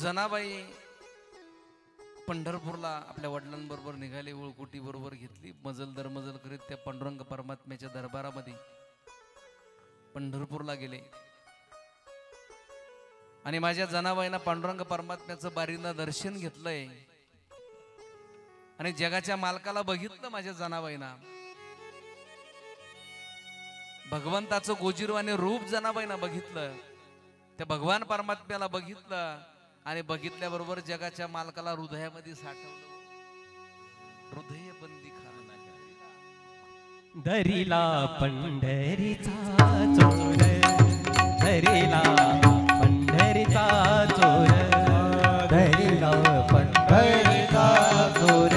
जनाबाई पंढरपूरला आपल्या वडिलांबरोबर निघाले, उळकुटी बरोबर घेतली, मजल दरमजल करीत त्या पांडुरंग परमात्म्याच्या दरबारामध्ये पंढरपूरला गेले. आणि माझ्या जनाबाईंना पांडुरंग परमात्म्याचं बारीनं दर्शन घेतलंय आणि जगाच्या मालकाला बघितलं. माझ्या जनाबाईंना भगवंताचं गोजीरवाने रूप जनाबाईंना बघितलं, त्या भगवान परमात्म्याला बघितलं आणि बघितल्याबरोबर जगाच्या मालकाला हृदयामध्ये साठवलं. हृदय बंदी खाना दरीला पंढरीचा चोर, दरीला पंढरीचा चोर, दरीला पंढरीचा चोर,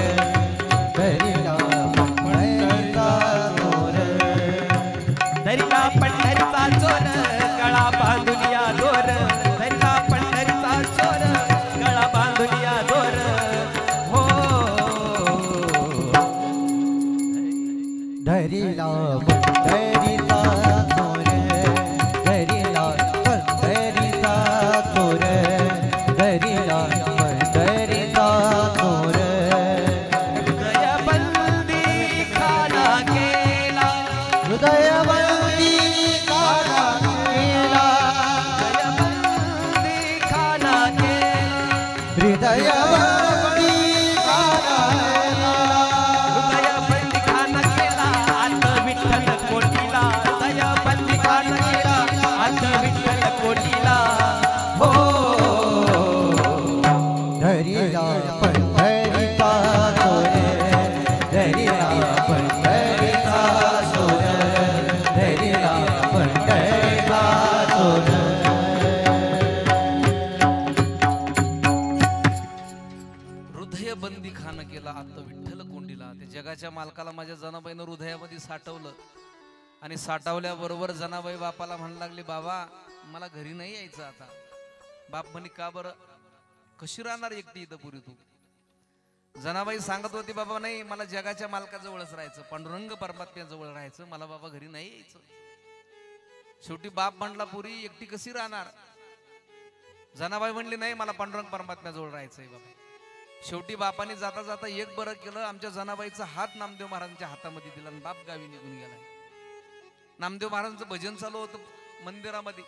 दरीला पंढरीचा चोर, दरीला पंढरीचा चोर, गळा बांधुनिया दोर, दरीला पंढरीचा चोर, गळा बांधुनिया दोर. हो दरीला पंढरीचा चोर, दरीला पंढरीचा चोर, दरीला पंढरीचा चोर, हृदय बंदी खाना केला, हृदय बंदी खाना केला, हृदय बंदी खाना केला, हृदय बंदी खाना केला, हृदय बंदी खाना केला, आत विठ्ठल कोटीला, हृदय बंदी खाना केला, आत विठ्ठल कोटीला. हो दरीला पंढरीचा चोर, दरीला पंढरीचा चोर, दरीला पंढरीचा चोर. हृदय बंदी खाना केला, आता विठ्ठल कोंडीला. त्या जगाच्या मालकाला माझ्या जनाबाईनं हृदयामध्ये साठवलं आणि साठवल्याबरोबर जनाबाई बापाला म्हणू लागली, बाबा मला घरी नाही यायचं आता. बाप म्हणे, का बरं, कशी राहणार एकटी इथं पुरी तू? जनाबाई सांगत होती, बाबा नाही, मला जगाच्या मालकाजवळच राहायचं, पांडुरंग परमात्म्याजवळ राहायचं, मला बाबा घरी नाही यायचं. शेवटी बाप म्हणला, पुरी एकटी कशी राहणार? जनाबाई म्हणली, नाही, मला पांडुरंग परमात्म्याजवळ राहायचंय बाबा. शेवटी बापाने जाता जाता एक बरं केलं, आमच्या जनाबाईचा हात नामदेव महाराजांच्या हातामध्ये दिला आणि बाप गावी निघून गेला. नामदेव महाराजांचं भजन चालू होतं मंदिरामध्ये,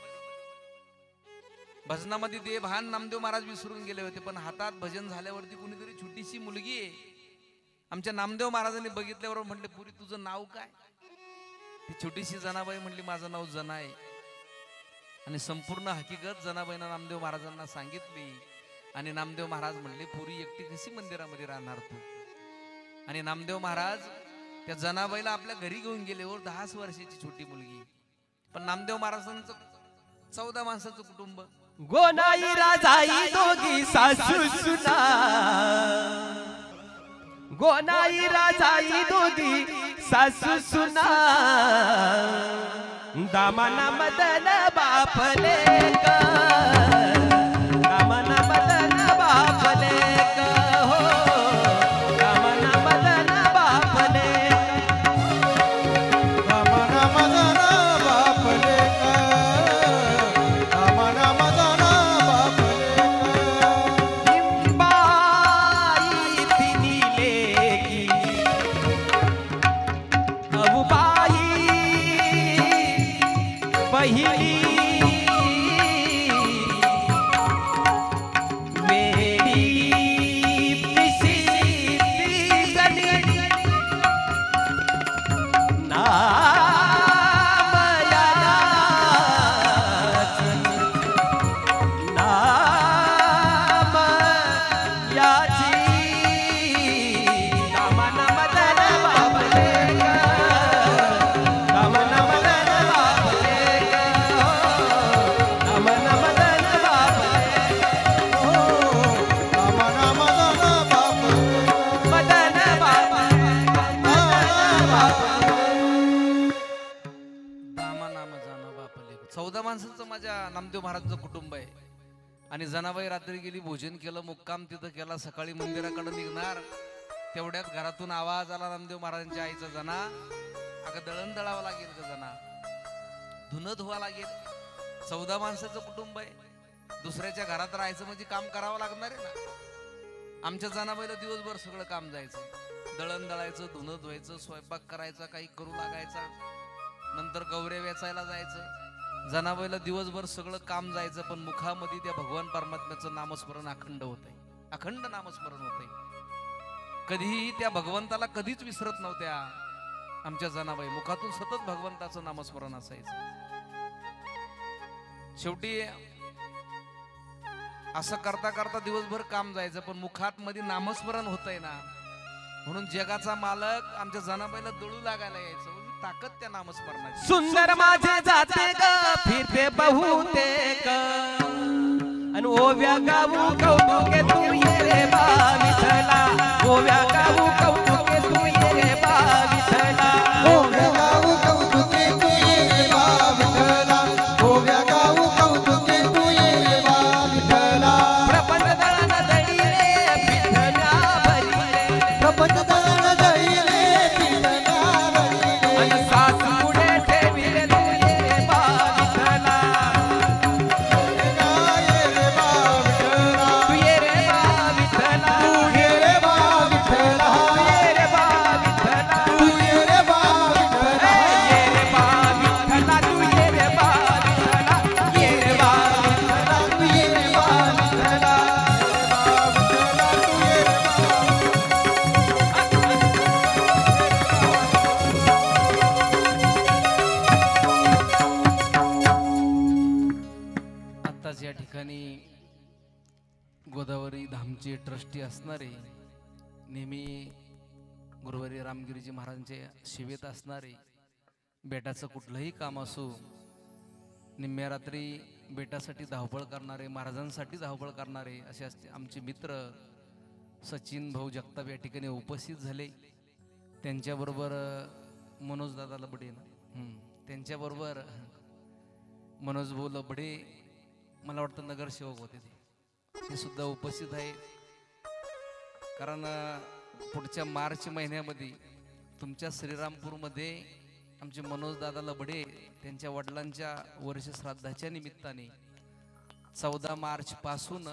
भजनामध्ये ते भान नामदेव महाराज विसरून गेले होते. पण हातात भजन झाल्यावरती कुणीतरी छोटीशी मुलगी आहे आमच्या नामदेव महाराजांनी बघितल्यावर म्हटले, पुरी तुझं नाव काय? ती छोटीशी जनाबाई म्हणली, माझं नाव जना आहे. आणि संपूर्ण हकीकत जनाबाईंना नामदेव महाराजांना सांगितली. आणि नामदेव महाराज म्हणले, पुरी एकटी कशी मंदिरामध्ये राहणार तू? आणि नामदेव महाराज त्या जनाबाईला आपल्या घरी घेऊन गेले. 10 वर्षाची छोटी मुलगी. पण नामदेव महाराजांचं 14 माणसाचं कुटुंब. गोनाई राजाई दोघी सासू सुना, गोनाई राजाई दोघी सासू सुना, दामाना मदन बापले का, दामाना मदन बापले का, हो दामाना मदन बापले का, दामना मदन बापले का, दामना मदन बापले का. बाई तिनी लेकी, अबुबाई पहिली नामदेव महाराजांचं कुटुंब आहे. आणि जनाबाई रात्री गेली, भोजन केलं, मुक्काम तिथं केला, सकाळी मंदिराकडे निघणार तेवढ्यात घरातून आवाज आला नामदेव महाराजांच्या आईचा, जना अगं दळण दळावं लागेल का, जना धुणं धुवा लागेल. 14 माणसाचं कुटुंब आहे. दुसऱ्याच्या घरात राहायचं म्हणजे काम करावं लागणार आहे ना. आमच्या जनाबाईला दिवसभर सगळं काम जायचं, दळण दळायचं, धुणं धुवायचं, स्वयंपाक करायचा, काही करू लागायचा, नंतर गौऱ्या वेचायला जायचं. जनाबाईला दिवसभर सगळं काम जायचं, पण मुखामध्ये त्या भगवान परमात्म्याचं नामस्मरण अखंड होतंय, अखंड नामस्मरण होतंय. कधीही त्या भगवंताला कधीच विसरत नव्हत्या आमच्या जनाबाई. मुखातून सतत भगवंताचं नामस्मरण असायचं. शेवटी असं करता करता दिवसभर काम जायचं, पण मुखात मध्ये नामस्मरण होतंय ना, म्हणून जगाचा मालक आमच्या जनाबाईला दळू लागायला यायचं. ताकद त्या नामस्मरणाची. सुंदर माझे जाते ग फिरते बहुतेक आणि ओव्या गाऊ कौतुके तू ये रे बा विठ्ठला, ओव्या गाऊ कौतुके तू ये रे बा विठ्ठला, ओव्या गाऊ कौतुके तू ये रे बा विठ्ठला, ओव्या गाऊ कौतुके तू ये रे बा विठ्ठला. प्रपंच दळण दळी रे विठ्ठला भरी रे, प्रपंच दळण दळी रे विठ्ठला भरी रे. आणि सास पुढे ठेवी रे तू ये रे बा विठ्ठला, ये रे बा विठ्ठला, तू ये रे बा विठ्ठला, ये रे बा विठ्ठला, तू ये रे बा विठ्ठला, तू ये रे बा विठ्ठला. ये रे बा विठ्ठला, तू ये रे बा विठ्ठला, ये रे बा विठ्ठला, तू ये रे बा विठ्ठला, तू ये रे बा. आत्ताच या ठिकाणी गोदावरी धामचे ट्रस्टी असणारे, नेहमी गुरुवारी रामगिरीजी महाराजांच्या सेवेत असणारे, बेटाचं कुठलंही काम असो, निम्म्या रात्री बेटासाठी धावपळ करणारे, महाराजांसाठी धावपळ करणारे असे असते आमचे मित्र सचिन भाऊ जगताप या ठिकाणी उपस्थित झाले. त्यांच्याबरोबर मनोज दादा लबडे ना, त्यांच्याबरोबर मनोज भाऊ लबडे, मला वाटतं नगरसेवक होते ते सुद्धा उपस्थित आहे. कारण पुढच्या मार्च महिन्यामध्ये तुमच्या श्रीरामपूरमध्ये आमचे मनोज दादा लबडे त्यांच्या वडिलांच्या वर्षश्राद्धाच्या निमित्ताने 14 मार्च पासून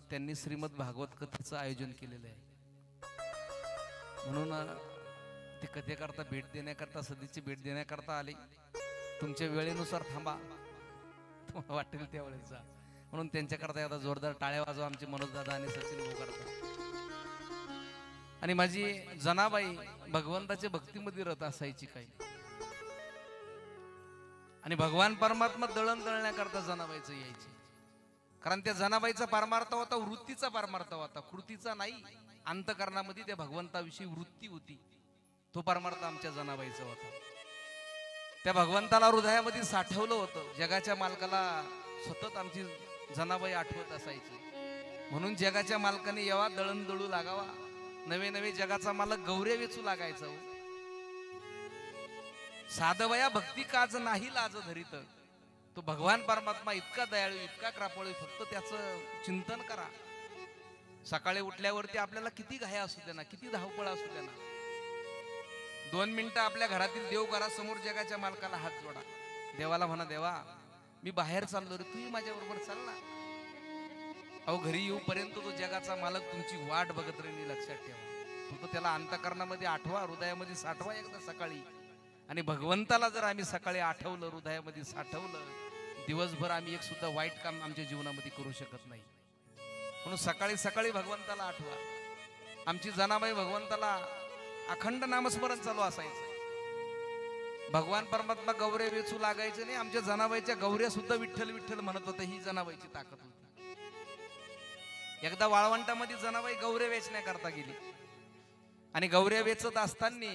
त्यांनी श्रीमद भागवत कथेचं आयोजन केलेलं आहे. म्हणून ते कथेकरता भेट देण्याकरता, सदिच्छा भेट देण्याकरता आले. तुमच्या वेळेनुसार थांबा, तुम्हाला वाटेल त्यावेळेस जा. म्हणून त्यांच्याकरता आता जोरदार टाळ्या वाजवा आमचे मनोज दादा आणि सचिन भाऊ करता. आणि माझी जनाबाई भगवंताच्या भक्तीमध्ये रत असायची काही, आणि भगवान परमात्मा दळण दळण्याकरता जनाबाईचं यायची. कारण त्या जनाबाईचा परमार्थ होता वृत्तीचा परमार्थ होता, कृतीचा नाही. अंतकरणामध्ये त्या भगवंताविषयी वृत्ती होती, तो परमार्थ आमच्या जनाबाईचा होता. त्या भगवंताला हृदयामध्ये साठवलं होतं. जगाच्या मालकाला सतत आमची जनाबाई आठवत असायची. म्हणून जगाच्या मालकाने यावा, दळण दळू लागावा, नवे नवे जगाचा मालक गौऱ्या वेचू लागायचा. साधवया भक्ती काज नाही लाज धरीत. तो भगवान परमात्मा इतका दयाळू, इतका कृपाळू, फक्त त्याचं चिंतन करा. सकाळी उठल्यावरती आपल्याला किती घाया असू द्या ना, किती धावपळ असू द्या ना, 2 मिनिटं आपल्या घरातील देवघरासमोर जगाच्या मालकाला हात जोडा. देवाला म्हणा, देवा मी बाहेर चाललो रे, तूही माझ्या बरोबर चाल ना. अहो घरी येऊपर्यंत तो जगाचा मालक तुमची वाट बघत राहिली, लक्षात ठेवा. फक्त त्याला अंतकरणामध्ये आठवा, हृदयामध्ये साठवा एकदा सकाळी. आणि भगवंताला जर आम्ही सकाळी आठवलं, हृदयामध्ये साठवलं, दिवसभर आम्ही एक सुद्धा वाईट काम आमच्या जीवनामध्ये करू शकत नाही. म्हणून सकाळी सकाळी भगवंताला आठवा. आमची जनाबाई भगवंताला अखंड नामस्मरण चालू असायचं. भगवान परमात्मा गौऱ्या वेचू लागायचे नाही. आमच्या जनाबाईच्या गौऱ्या सुद्धा विठ्ठल विठ्ठल म्हणत होत्या. ही जनाबाईची ताकद होती. एकदा वाळवंटामध्ये जनाबाई गौऱ्या वेचण्याकरता गेली, आणि गौऱ्या वेचत असताना,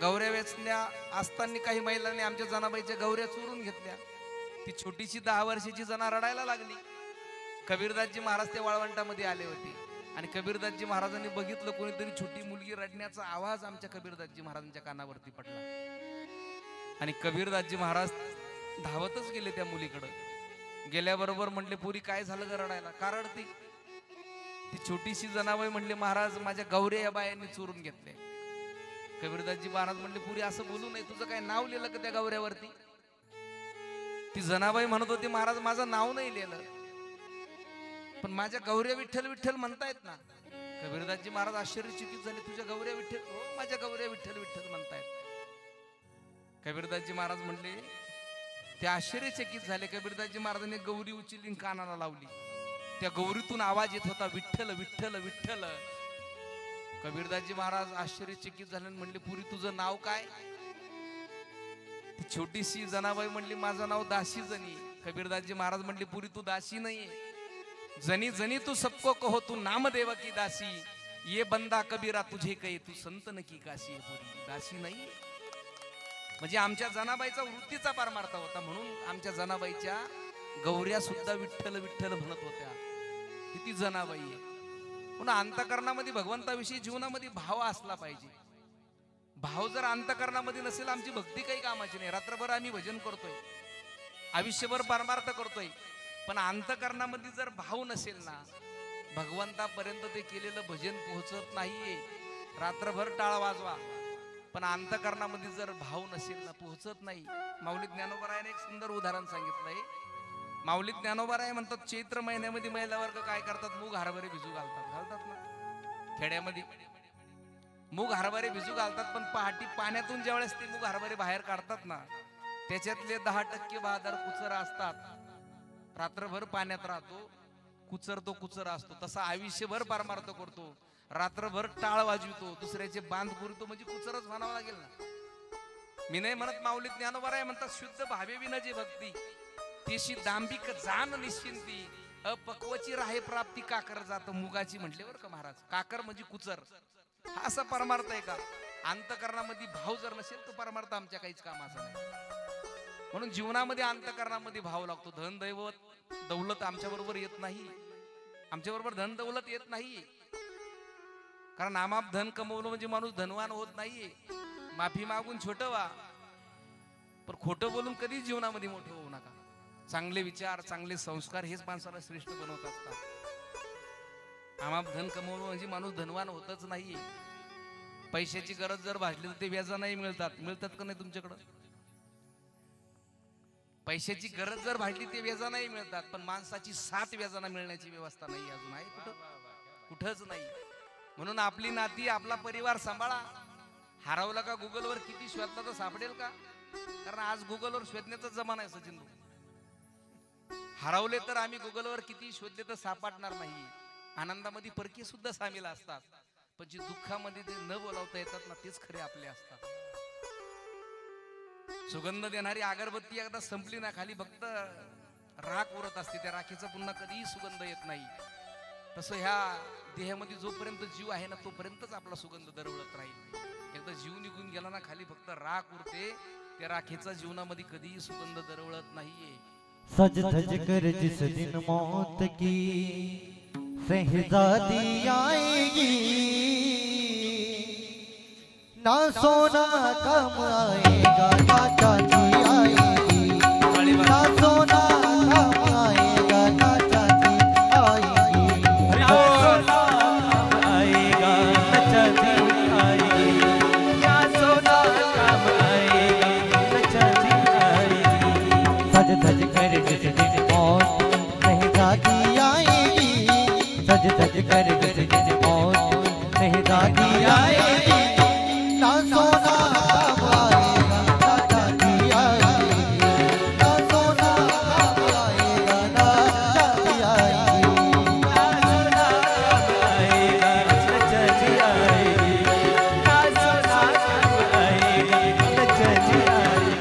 गौऱ्या वेचण्या असताना काही महिलांनी आमच्या जनाबाईच्या गौऱ्या चोरून घेतल्या. ती छोटीशी 10 वर्षाची जना रडायला लागली. कबीरदासजी महाराज त्या वाळवंटामध्ये आले होते, आणि कबीरदासजी महाराजांनी बघितलं कोणीतरी छोटी मुलगी रडण्याचा आवाज आमच्या कबीरदासजी महाराजांच्या कानावरती पडला. आणि कबीरदासजी महाराज धावतच गेले त्या मुलीकडे. गेल्याबरोबर म्हटले, पुरी काय झालं ग रडायला, का रडती? ती छोटीशी जनाबाई म्हणले, महाराज माझ्या गौऱ्या या बायांनी चोरून घेतल्या. कबीरदासजी महाराज म्हणले, पुरी असं बोलू नये, तुझं काय नाव लिहिलं का त्या गौऱ्यावरती? ती जनाबाई म्हणत होती महाराज माझं नाव नाही लिहिलं, पण माझ्या गौऱ्या विठ्ठल विठ्ठल म्हणतायत ना. कबीरदासजी महाराज आश्चर्यचकित झाले, तुझ्या गौऱ्या विठ्ठल? हो माझ्या गौऱ्या विठ्ठल विठ्ठल म्हणतायत. कबीरदासजी महाराज म्हणले, ते आश्चर्यचकित झाले. कबीरदासजी महाराजांनी गौरी उचलली कानाला लावली. त्या गौरीतून आवाज येत होता विठ्ठल विठ्ठल विठ्ठल. कबीरदासजी महाराज आश्चर्यचकित झाले आणि म्हणले, पुरी तुझं नाव काय? ती छोटीशी जनाबाई म्हणली, माझं नाव दासी जनी. कबीरदासजी महाराज म्हणले, पुरी तू दासी नाहीये, जनी जनी तू सबको कहो तू नामदेव की दासी. ये बंदा कबीरा तुझे कहे तू संतन की काशी. पुरी दासी नाही. म्हणजे आमच्या जनाबाईचा वृत्तीचा पारमार्थ होता. म्हणून आमच्या जनाबाईच्या गौऱ्या सुद्धा विठ्ठल विठ्ठल म्हणत होत्या. किती जनाबाई आहे. पुन्हा अंतकरणामध्ये भगवंताविषयी जीवनामध्ये भाव असला पाहिजे. भाव जर अंतकरणामध्ये नसेल आमची भक्ती काही कामाची नाही. रात्रभर आम्ही भजन करतोय, आयुष्यभर परमार्थ करतोय, पण अंतकरणामध्ये जर भाव नसेल ना, भगवंतापर्यंत ते केलेलं भजन पोहोचत नाहीये. रात्रभर टाळ वाजवा, पण अंतकरणामध्ये जर भाव नसेल ना, पोहोचत नाही. माऊली ज्ञानोबरायाने एक सुंदर उदाहरण सांगितलंय. माऊली ज्ञानोबराय म्हणतात, चैत्र महिन्यामध्ये महिला वर्ग काय करतात? मूग हरभरे भिजू घालतात ना खेड्यामध्ये. मूग हरभरे भिजू घालतात, पण पहाटी पाण्यातून ज्यावेळेस ते मूग हरभरे बाहेर काढतात ना, त्याच्यातले 10% बहादर कुचरा असतात. रात्रभर पाण्यात राहतो, कुचर तो कुचर असतो. तसा आयुष्यभर परमार्थ करतो, रात्रभर टाळ वाजवितो, दुसऱ्याचे बांध पुरतो, म्हणजे कुचरच म्हणावं लागेल ना. मी नाही म्हणत माऊली ज्ञानोबराय म्हणतात, शुद्ध भावे विनाची भक्ती तेशी दांभिक जाण निश्चिंती. अपक्वची राहे प्राप्ती काकर जात मुगाची म्हटले बरं का महाराज. काकर म्हणजे कुचर. हा असा परमार्थ आहे का? अंतकरणामध्ये भाव जर नसेल तो परमार्थ आमच्या काहीच कामाचा नाही. म्हणून जीवनामध्ये अंतकरणामध्ये भाव लागतो. धन दैवत दौलत आमच्या बरोबर येत नाही. आमच्या बरोबर धन दौलत येत नाही. कारण आमाप धन कमवलं म्हणजे माणूस धनवान होत नाहीये. माफी मागून छोट व्हा, पण खोटं बोलून कधीच जीवनामध्ये मोठे होऊ नका. चांगले विचार, चांगले संस्कार हेच माणसाला श्रेष्ठ बनवत असतात. आमाप धन कमवलं म्हणजे माणूस धनवान होतच नाहीये. पैशाची गरज जर भासली तर ते व्याजाने मिळतात. मिळतात का नाही तुमच्याकडं? पैशाची गरज जर भासली ते व्याजाने मिळतात, पण माणसाची साथ व्याजाने मिळण्याची व्यवस्था नाही अजून आहे कुठं? कुठंच नाही. म्हणून आपली नाती, आपला परिवार सांभाळा. हरवला का गुगलवर किती शोधला तर सापडेल का? कारण आज गुगलवर शोधण्याचा जमाना आहे सचिन. हरवले तर आम्ही गुगलवर किती शोधले तर सापडणार नाही. आनंदामध्ये परकी सुद्धा सामील असतात, पण जे दुःखामध्ये जे न बोलावता येतात ना, तेच खरे आपले असतात. सुगंध देणारी अगरबत्ती एकदा संपली ना, खाली फक्त राख उरत असते. त्या राखीचा पुन्हा कधीही सुगंध येत नाही. तसं ह्या देहामध्ये जोपर्यंत जीव आहे ना, तोपर्यंतच आपला सुगंध दरवळत राहील. एकदा जीव निघून गेला ना, खाली फक्त राख उरते. त्या राखेचा जीवनामध्ये कधीही सुगंध दरवळत नाहीये. सज धज कर जिस दिन मौत की शहजादी आएगी, ना सोना कम आएगा ना चांदी आएगी, ना सोना कम आएगा ना चांदी आएगी, ना सोना कम आएगा ना चांदी आएगी, ना सोना कम आएगा ना चांदी आएगी। सज धज कर जिस दिन मौत शहजादी आएगी, सज धज कर जिस दिन मौत शहजादी आएगी, ना सोना कम आएगा ना चांदी आएगी, ना सोना कम आएगा ना चांदी आएगी, ना सोना कम आएगा ना चांदी आएगी, ना सोना कम आएगा ना चांदी आएगी।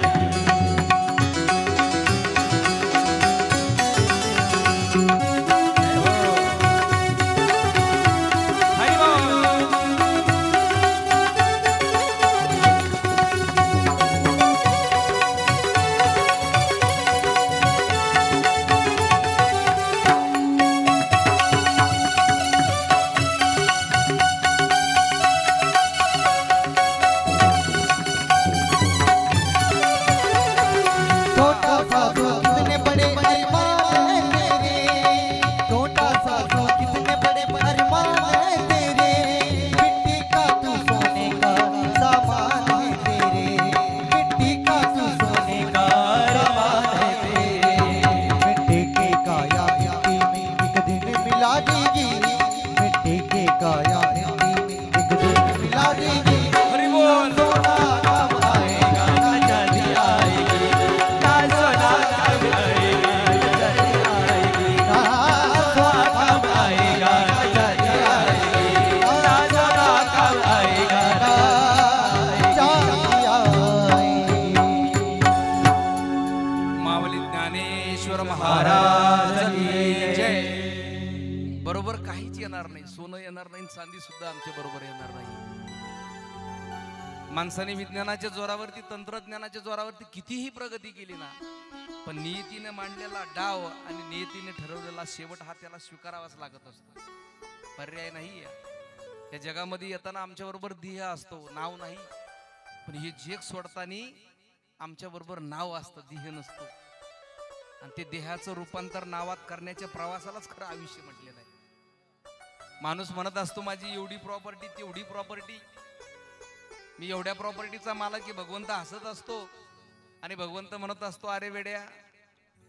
येणार नाही, सोनं येणार नाही, चांदी सुद्धा आमच्या बरोबर येणार नाही. माणसाने विज्ञानाच्या जोरावरती, तंत्रज्ञानाच्या जोरावरती कितीही प्रगती केली ना, पण नियतीने मांडलेला डाव आणि नियतीने ठरवलेला शेवट हा त्याला स्वीकारावाच लागत असतो, पर्याय नाही. या जगामध्ये येताना आमच्या बरोबर ध्येय असतो, नाव नाही. पण हे जग सोडताना आमच्या बरोबर नाव असतं, ध्येय नसतो. आणि ते देहाचं रूपांतर नावात करण्याच्या प्रवासालाच खरं आयुष्य म्हटलेलं आहे. माणूस म्हणत असतो माझी एवढी प्रॉपर्टी, तेवढी प्रॉपर्टी, मी एवढ्या प्रॉपर्टीचा मालक की भगवंत हसत असतो. आणि भगवंत म्हणत असतो अरे वेड्या,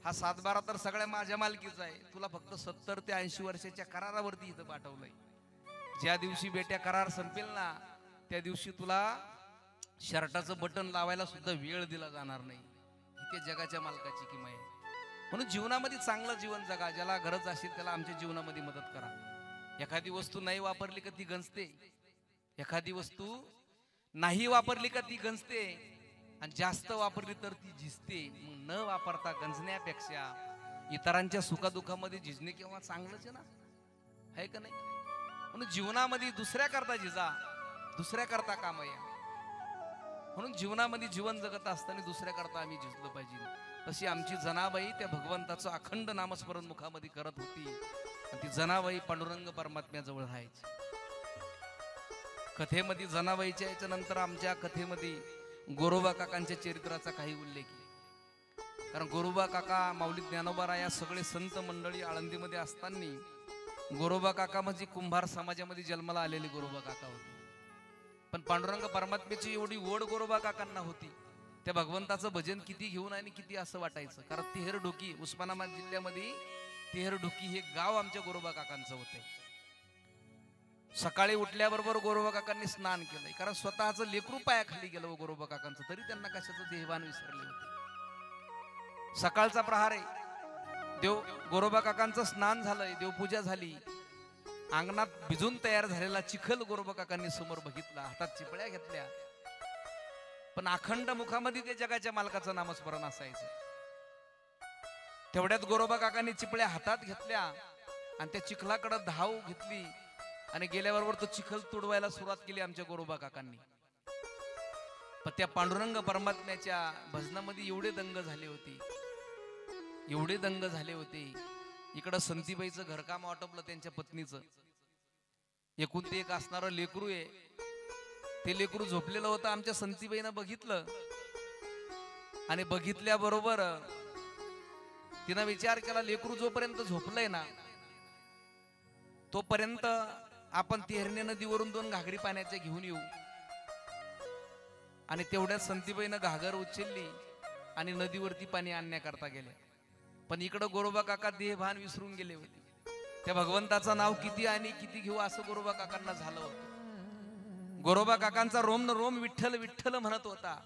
हा 7-12 तर सगळ्या माझ्या मालकीचा आहे, तुला फक्त 70 ते 80 वर्षाच्या करारावरती इथं पाठवलंय. ज्या दिवशी बेट्या करार संपेल ना, त्या दिवशी तुला शर्टाचं बटन लावायला सुद्धा वेळ दिला जाणार नाही. ही त्या जगाच्या मालकाची किमया आहे. म्हणून जीवनामध्ये चांगलं जीवन जगा, ज्याला गरज असेल त्याला आमच्या जीवनामध्ये मदत करा. एखादी वस्तू नाही वापरली का ती गंजते, एखादी वस्तू नाही वापरली का ती गंजते, आणि जास्त वापरली तर ती झिजते. मग न वापरता गंजण्यापेक्षा इतरांच्या सुखादुखामध्ये झिजणे केव्हा चांगलंच आहे ना, आहे का नाही? म्हणून जीवनामध्ये दुसऱ्या करता झिजा, दुसऱ्या करता काम या. म्हणून जीवनामध्ये जीवन जगत असताना दुसऱ्या करता आम्ही झिजलं पाहिजे. तशी आमची जनाबाई त्या भगवंताचं अखंड नामस्मरण मुखामध्ये करत होती, आणि ती जनाबाई पांडुरंग परमात्म्याजवळ राहायची. कथेमध्ये जनाबाईच्या याच्या नंतर आमच्या कथेमध्ये गोरोबा काकांच्या चरित्राचा काही उल्लेख आहे. कारण गोरोबा काका, माऊली ज्ञानोबा या सगळे संत मंडळी आळंदीमध्ये असताना गोरोबा काका म्हणजे कुंभार समाजामध्ये जन्माला आलेले गोरोबा काका होते. पण पांडुरंग परमात्म्याची एवढी ओढ गोरोबा काकांना होती, त्या भगवंताचं भजन किती घेऊन आणि किती असं वाटायचं. कारण तेहरडोकी, उस्मानाबाद जिल्ह्यामध्ये तेहरडोकी हे गाव आमच्या गोरोबा काकांचं होते. सकाळी उठल्याबरोबर गोरोबा काकांनी स्नान केलंय, कारण स्वतःचं लेकरू पायाखाली गेलं गोरोबा काकांचं, तरी त्यांना कशाचं देहभान विसरले होते. सकाळचा प्रहार आहे, गोरोबा काकांचं स्नान झालंय, देवपूजा झाली, अंगणात भिजून तयार झालेला चिखल गोरोबा काकांनी समोर बघितला, हातात चिपळ्या घेतल्या. पण अखंड मुखामध्ये ते जगाच्या मालकाचं नामस्मरण असायचं. तेवढ्यात गोरोबा काकांनी चिपळ्या हातात घेतल्या आणि त्या चिखलाकडे धाव घेतली, आणि गेल्याबरोबर तो चिखल तुडवायला सुरुवात केली आमच्या गोरोबा काकांनी. पण त्या पांडुरंग परमात्म्याच्या भजनामध्ये एवढे दंग झाले होते, एवढे दंग झाले होते. इकडं संतीबाईचं घरकाम आटोपलं, त्यांच्या पत्नीचं एकूण ते एक असणारं लेकरू आहे, ते लेकरू झोपलेलं होतं. आमच्या संतीबाईनं बघितलं, आणि बघितल्याबरोबर तिनं विचार केला, लेकरू जोपर्यंत झोपलंय ना तोपर्यंत आपण तेहरणे नदीवरून 2 घागरी पाण्याच्या घेऊन येऊ. आणि तेवढ्यात संतीबाईनं घागर उचलली आणि नदीवरती पाणी आणण्याकरता गेले. पण इकडं गोरोबा काका देहभान विसरून गेले होते. त्या भगवंताचं नाव किती आणि किती घेऊ असं गोरोबा काकांना झालं होतं. गोरोबा काकांचा रोम न रोम विठ्ठल विठ्ठल म्हणत होता.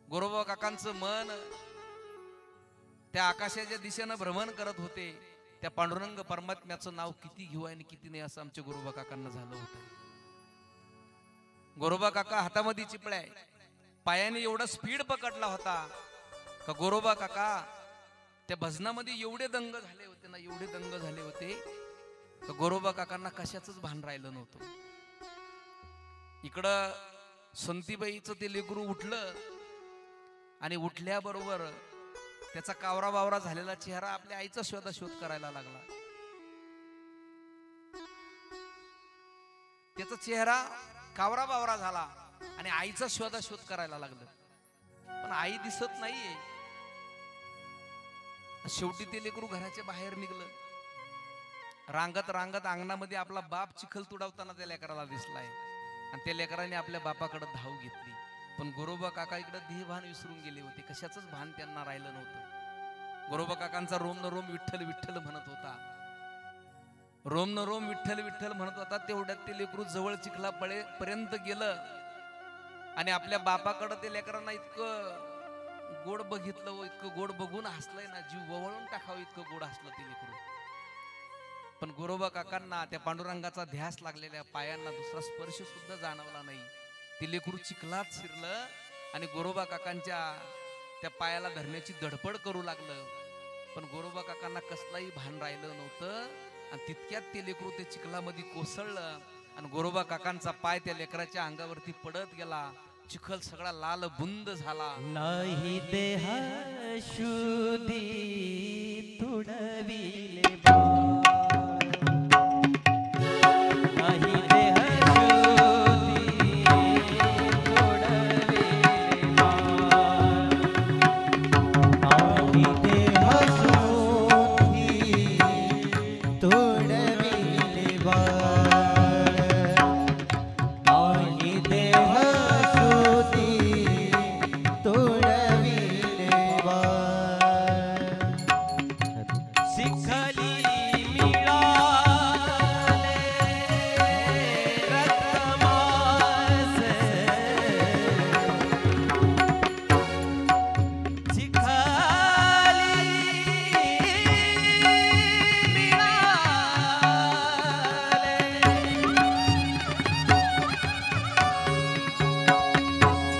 गोरोबा काकांचं मन त्या आकाशाच्या दिशेनं भ्रमण करत होते. त्या पांडुरंग परमात्म्याचं नाव किती घेऊ आणि किती नाही असं आमच्या गोरोबा काकांना झालं होतं. गोरोबा काका हातामध्ये चिपळ्या आहे, पायाने एवढा स्पीड पकडला होता का गोरोबा काका त्या भजनामध्ये एवढे दंग झाले होते ना, एवढे दंग झाले होते का गोरोबा काकांना कशाचंच भान राहिलं नव्हतं. इकडं संतीबाईचं ते लेकरू उठलं, आणि उठल्याबरोबर त्याचा कावरा बावरा झालेला चेहरा आपल्या आईचा शोध करायला लागला. त्याचा चेहरा कावरा बावरा झाला आणि आईचा शोध करायला लागलं, पण आई दिसत नाहीये. शेवटी ते लेकरू घराच्या बाहेर निघलं. रांगत रांगत अंगणामध्ये आपला बाप चिखल तुडवताना त्या लेकराला दिसलाय, आणि त्या लेकराने आपल्या बापाकडे धाव घेतली. पण गोरोबा काका इकडे देहभान विसरून गेले होते, कशाचंच भान त्यांना राहिलं नव्हतं. गोरोबा काकांचा रोम न रोम विठ्ठल विठ्ठल म्हणत होता, रोम न रोम विठ्ठल विठ्ठल म्हणत होता. तेवढ्यात ते लेकरू जवळ चिखला पर्यंत गेलं, आणि आपल्या बापाकडे ते लेकरांना इतकं गोड बघितलं, इतकं गोड बघून हसलंय ना, जीव वळून टाकावं इतकं गोड हसलं ते लेकरू. पण गोरोबा काकांना त्या पांडुरंगाचा ध्यास लागलेल्या पायांना दुसरा स्पर्श सुद्धा जाणवला नाही. ते लेकरू चिखलात शिरलं आणि गोरोबा काकांच्या त्या पायाला धरण्याची धडपड करू लागलं. पण गोरोबा काकांना कसलाही भान राहिलं नव्हतं आणि तितक्यात ते लेकरू ते चिखलामध्ये कोसळलं आणि गोरोबा काकांचा पाय त्या लेकराच्या अंगावरती पडत गेला. चिखल सगळा लाल बुंद झाला. नाही देह शुद्धी तुडविले नाही देह शुद्धी तुडविले आणि देह शुद्धी तोडविले बाळ आणि देह शुद्धी तोडविले बाळ शिखली मिळाले रत्नमास शिखली मिळाले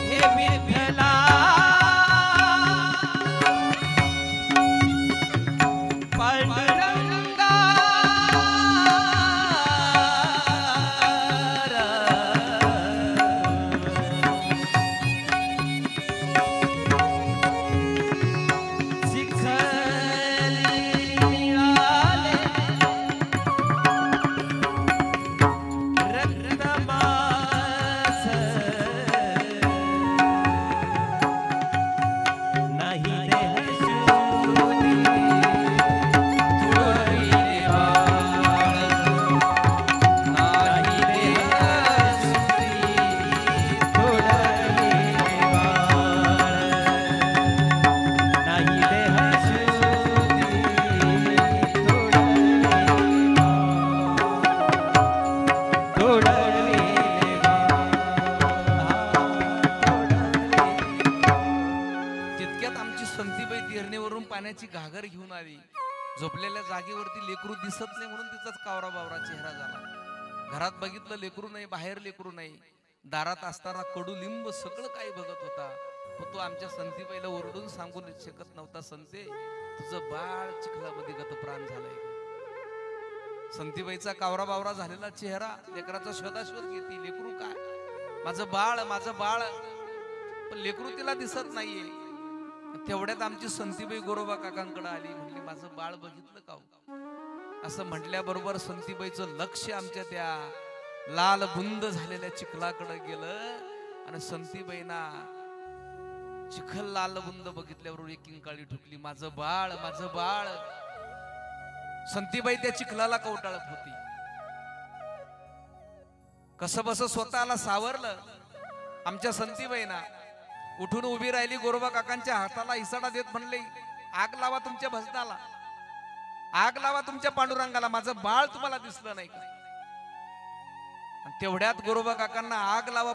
हे विठ्ठला पांडुरंगा शिखली मिळाले रत्नमास नाही देह शुद्धी तुडविले बाळ नाही देह शुद्धी तुडविले बाळ नाही देह शुद्धी तुडविले तितक्यात आमची संतीबाई तिरणीवरून पाण्याची घागर घेऊन आली. झोपलेल्या जागेवरती लेकरू दिसत नाही म्हणून तिचाच कावरा बावरा चेहरा झाला. घरात बघितलं लेकरू नाही, बाहेर लेकरू नाही. दारात असताना कडुलिंब सगळं काही बघत होता. पण तो आमच्या संतीबाईला ओरडून सांगून शकत नव्हता, संते तुझं बाळ चिखलामध्ये गतप्राण झालंय. संतीबाईचा कावरा बावरा झालेला चेहरा लेकराचा शोधाशोध घेते. लेकरू काय, माझं बाळ, पण लेकरू तिला दिसत नाहीये. तेवढ्यात आमची संतीबाई गोरोबा काकांकडे आली. म्हणली माझं बाळ बघितलं का हो? असं म्हटल्याबरोबर संतीबाईचं लक्ष आमच्या त्या लाल बुंद झालेल्या चिखलाकडे गेलं आणि संतीबाईंना चिखल लाल बुंद बघितल्यावर एक किंकाळी ठुकली. माझं बाळ. संतीबाई त्या चिखलाला कवटाळत होती. कसं बस स्वतःला सावरलं. आमच्या संतीबाईंना उठून उभी राहिली. गोरोबा काकांच्या हाताला इसाडा देत म्हणले, आग लावा तुमच्या भजनाला, आग लावा तुमच्या पांडुरंगाला, माझं बाळ तुम्हाला दिसलं नाही का? आणि तेवढ्यात गोरोबा काकांना आग लावा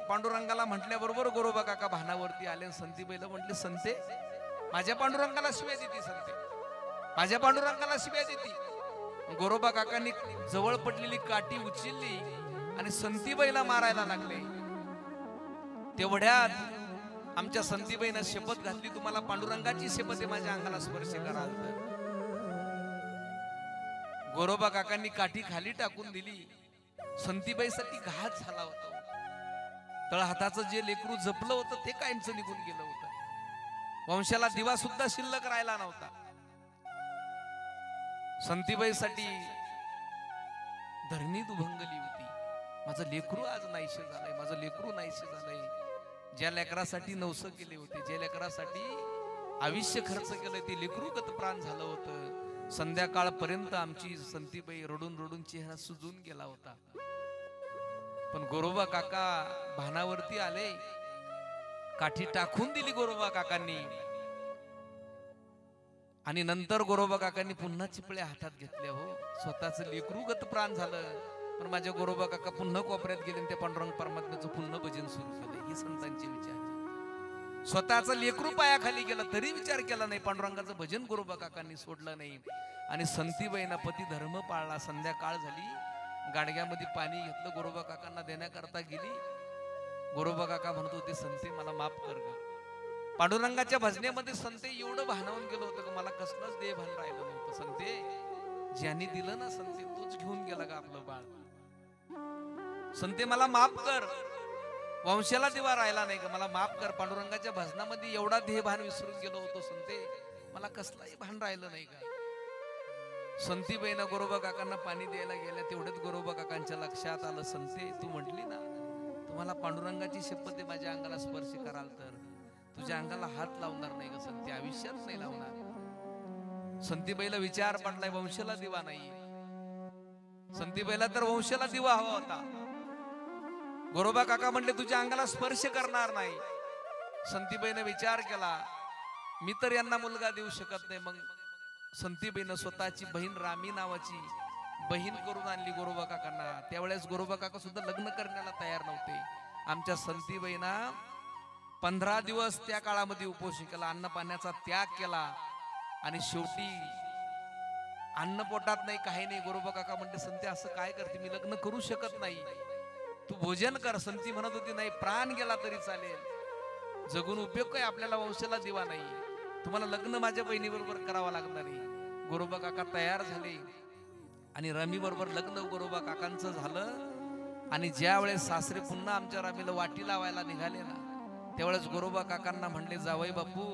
पांडुरंगाला म्हटल्याबरोबर गोरोबा काका भानावरती आले. संतीबाईला म्हटले, संते माझ्या पांडुरंगाला शिव्या देती, संते माझ्या पांडुरंगाला शिव्या देती. गोरोबा काकांनी जवळ पडलेली काठी उचलली आणि संतीबाईला मारायला लागले. तेवढ्यात आमच्या संतीबाईनं शपथ घातली, तुम्हाला पांडुरंगाची शपथ आहे, माझ्या अंगाला स्पर्श करा. गोरोबा काकांनी काठी खाली टाकून दिली. संतीबाईसाठी घात झाला होता. तळहाताचं जे लेकरू जपलं होतं ते कायमचं निघून गेलं होतं. वंशाला दिवा सुद्धा शिल्लक राहिला नव्हता. संतीबाईसाठी धरणी दुभंगली होती. माझं लेकरू आज नाहीसे झालंय, माझं लेकरू नाहीसे झालंय. ज्या लेकरासाठी नवस केले होते, ज्या लेकरासाठी आयुष्य खर्च केलं, ते लेकरू गतप्राण झालं होतं. संध्याकाळपर्यंत आमची संतीबाई रडून रडून चेहरा सुजून गेला होता. पण गोरोबा काका भानावरती आले. काठी टाकून दिली गोरोबा काकांनी आणि नंतर गोरोबा काकांनी पुन्हा चिपळ्या हातात घेतल्या. हो, स्वतःच लेकरू गतप्राण झालं, पण माझ्या गोरोबा काका पुन्हा कोपऱ्यात गेले आणि त्या पांडुरंग परमात्म्याचं पुन्हा भजन सुरू केलं. ही संतांचे विचार. स्वतःच लेकरू पायाखाली गेलं तरी विचार केला नाही. पांडुरंगाचं भजन गोरोबा काकांनी सोडलं नाही. आणि संतीबाईंना पती धर्म पाळला. संध्याकाळ झाली, गाडग्यामध्ये पाणी घेतलं, गोरोबा काकांना देण्याकरता गेली. गोरोबा काका म्हणत होते, संते मला माफ कर ग. पांडुरंगाच्या भजनेमध्ये संते एवढं भानावून गेलो होतं की मला कसलंच देह भान राहिलं नव्हतं. संते ज्यांनी दिलं ना संते तोच घेऊन गेला का आपलं बाळ. संते मला माफ कर, वंशाला दिवा राहिला नाही का, मला माफ कर. पांडुरंगाच्या भजनामध्ये एवढा ध्येयभान विसरून गेलो होतो संते, मला कसलाही भान राहिलं नाही का. संतीबाईनं गोरोबा काकांना पाणी द्यायला गेल्या तेवढ्यात गोरोबा काकांच्या लक्षात आलं, संते तू म्हटली ना तुम्हाला पांडुरंगाची शपथ आहे माझ्या अंगाला स्पर्श कराल तर तुझ्या अंगाला हात लावणार नाही का संते, आयुष्यात नाही लावणार. संतीबाईला विचार पडलाय, वंशाला दिवा नाही. संतीबाईला तर वंशाला दिवा हवा होता. गोरोबा काका म्हणले तुझ्या अंगाला स्पर्श करणार नाही. संतीबाईने विचार केला, मी तर यांना मुलगा देऊ शकत नाही. मग संतीबाईनं स्वतःची बहीण रामी नावाची बहीण करून आणली गोरोबा काकांना. त्यावेळेस गोरोबा काका सुद्धा लग्न करण्याला तयार नव्हते. आमच्या संतीबाईना 15 दिवस त्या काळामध्ये उपोषण केला, अन्न पाण्याचा त्याग केला आणि शेवटी अन्न पोटात नाही काही नाही. गोरोबा काका म्हणते संती असं काय करते, मी लग्न करू शकत नाही, तू भोजन कर. संती म्हणत होती नाही, प्राण गेला तरी चालेल, जगून उपयोग काय, आपल्याला वंशाला दिवा नाही, तुम्हाला लग्न माझ्या बहिणी बरोबर करावं लागणार आहे. गोरोबा काका तयार झाले आणि रमी बरोबर लग्न गोरोबा काकांचं झालं. आणि ज्या वेळेस सासरे पुन्हा आमच्या रमीला वाटी लावायला निघाले ना त्यावेळेस गोरोबा काकांना म्हणले, जावई बापू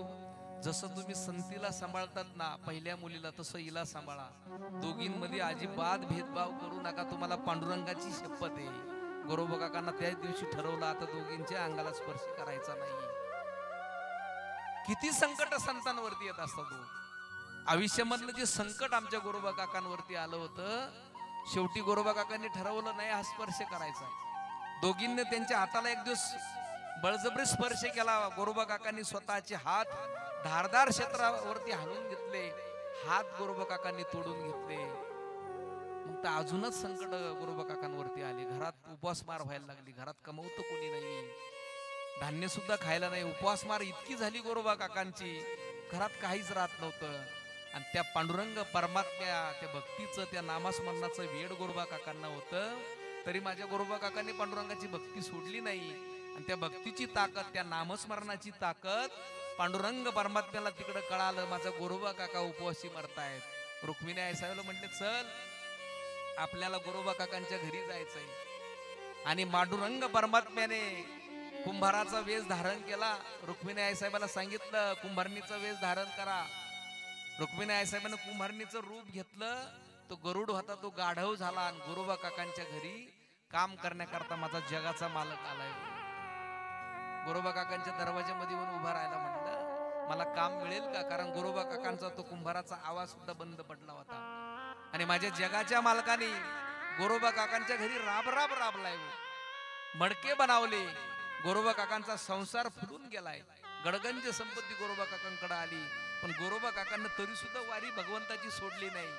जसं तुम्ही संतीला सांभाळतात ना पहिल्या मुलीला तसं हिला सांभाळा, दोघींमध्ये अजिबात भेदभाव करू नका, तुम्हाला पांडुरंगाची शपथ आहे. गोरोबा काकांना त्याच दिवशी ठरवलं आता दोघींच्या अंगाला स्पर्श करायचा नाही. किती संकट संतांवरती येत असतात. आयुष्यामधलं जे संकट आमच्या गोरोबा काकांवरती आलं होतं, शेवटी गोरोबा काकांनी ठरवलं नाही हा स्पर्श करायचा. दोघींनी त्यांच्या हाताला एक दिवस बळजबरी स्पर्श केला. गोरोबा काकांनी स्वतःचे हात धारदार क्षेत्रावरती हाणून घेतले, हात गोरोबा काकांनी तोडून घेतले. मग तर अजूनच संकट गोरोबा काकांवरती आले. घरात उपवासमार व्हायला लागली, घरात कमवतं कोणी नाही, धान्य सुद्धा खायला नाही. उपवासमार इतकी झाली गोरोबा काकांची, घरात काहीच राहत नव्हतं. आणि त्या पांडुरंग परमात्म्या त्या भक्तीचं त्या नामस्मरणाचं वेड गोरोबा काकांना होतं, तरी माझ्या गोरोबा काकांनी पांडुरंगाची भक्ती सोडली नाही. आणि त्या भक्तीची ताकद, त्या नामस्मरणाची ताकद पांडुरंग परमात्म्याला तिकडं कळालं, माझा गोरोबा काका उपवासी मरतायत. रुक्मिणी आई साहेबला म्हटले चल आपल्याला गोरोबा काकांच्या घरी जायचंय. आणि पांडुरंग परमात्म्याने कुंभाराचा वेश धारण केला. रुक्मिणी आई साहेबाला सांगितलं कुंभारणीचा वेश धारण करा. रुक्मिणी आई साहेबांनी कुंभारणीचं रूप घेतलं. तो गरुड होता तो गाढव झाला आणि गोरोबा काकांच्या घरी काम करण्याकरता माझा जगाचा मालक आलाय. गोरोबा काकांच्या दरवाज्यामध्ये येऊन उभा राहायला म्हणलं मला काम मिळेल का, कारण गोरोबा काकांचा तो कुंभाराचा आवाज सुद्धा बंद पडला होता. आणि माझ्या जगाच्या मालकाने गोरोबा काकांच्या घरी राब राब राबलाय, मडके बनवले. गोरोबा काकांचा संसार फुलून गेलाय. गडगंज संपत्ती गोरोबा काकांकडे आली, पण गोरोबा काकांना तरी सुद्धा वारी भगवंताची सोडली नाही.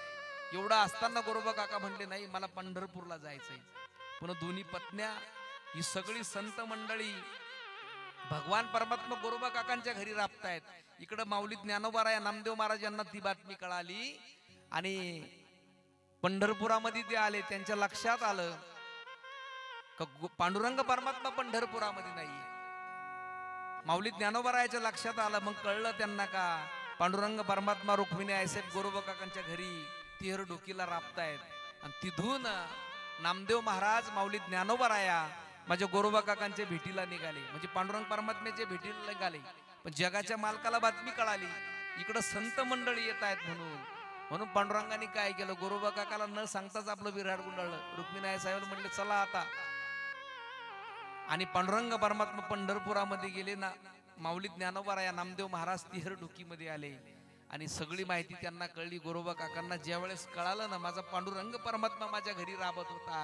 एवढा असताना गोरोबा काका म्हणले नाही मला पंढरपूरला जायचंय. पुन्हा दोन्ही पत्न्या ही सगळी संत मंडळी भगवान परमात्मा गोरोबा काकांच्या घरी राबतायत. इकडं माऊली ज्ञानोबा या नामदेव महाराज यांना ती बातमी कळाली आणि पंढरपुरामध्ये ते आले. त्यांच्या लक्षात आलं पांडुरंग परमात्मा पंढरपुरामध्ये नाहीये. माऊली ज्ञानोबरायाच्या लक्षात आलं. मग कळलं त्यांना का पांडुरंग परमात्मा रुक्मिणी आईसाहेब गोरोबा काकांच्या घरी तिहर डोकीला राबतायत. आणि तिथून नामदेव महाराज माऊली ज्ञानोबराया माझ्या गोरोबा काकांच्या भेटीला निघाले, म्हणजे पांडुरंग परमात्म्याच्या भेटीला निघाले. पण जगाच्या मालकाला बातमी कळाली इकडं संत मंडळी येत आहेत म्हणून पांडुरंगाने काय केलं, गोरोबा काकाला न सांगताच आपलं विराट गुंडाळलं. रुक्मिणी आईसाहेब म्हणले चला आता. आणि पांडुरंग परमात्मा पंढरपुरामध्ये गेले ना. माऊली ज्ञानोबा या नामदेव महाराज तिहर डोकीमध्ये आले आणि सगळी माहिती त्यांना कळली. गोरोबा काकांना ज्या वेळेस कळालं ना माझा पांडुरंग परमात्मा माझ्या घरी राबत होता,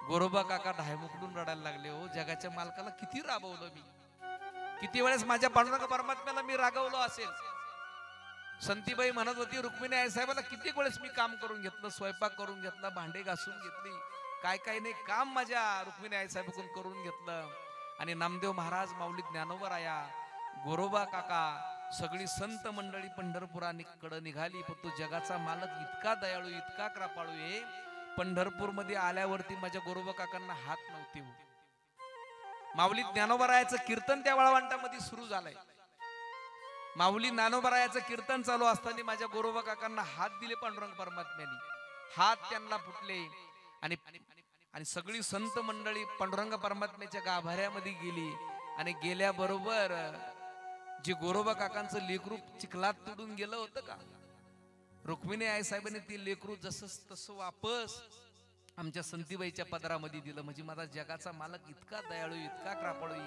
गोरोबा काका ढायमुकडून रडायला लागले. हो जगाच्या मालकाला किती राबवलं मी, किती वेळेस माझ्या पांडुरंग परमात्म्याला मी रागवलो असेल. संतीबाई म्हणत होती रुक्मिणी आई साहेबाला किती वेळेस मी काम करून घेतलं, स्वयंपाक करून घेतला, भांडे घासून घेतली, काय काय नाही काम माझ्या रुक्मिणी आई साहेबाकडून करून घेतलं. आणि नामदेव महाराज माऊली ज्ञानोबराया गोरोबा काका सगळी संत मंडळी पंढरपुराकडे निघाली. पण तो जगाचा मालक इतका दयाळू इतका कृपाळू आहे, पंढरपूर मध्ये आल्यावरती माझ्या गोरोबा काकांना हात नव्हते. माऊली ज्ञानोबरायाचं कीर्तन त्या वाळवंटामध्ये सुरू झालंय. माऊली ज्ञानोबरायाचं कीर्तन चालू असताना माझ्या गोरोबा काकांना हात दिले पांडुरंग परमात्म्याने. हात त्यांना फुटले आणि आणि सगळी संत मंडळी पांडुरंग परमात्म्याच्या गाभाऱ्यामध्ये गेली. आणि गेल्याबरोबर जे गोरोबा काकांचं लेकरू चिखलात तुडून गेलं होतं का, रुक्मिणी आई साहेबांनी ती लेकरू जसं तसं वापस आमच्या संतीबाईच्या पदरामध्ये दिलं. म्हणजे माझा जगाचा मालक इतका दयाळू, इतका कृपाळू,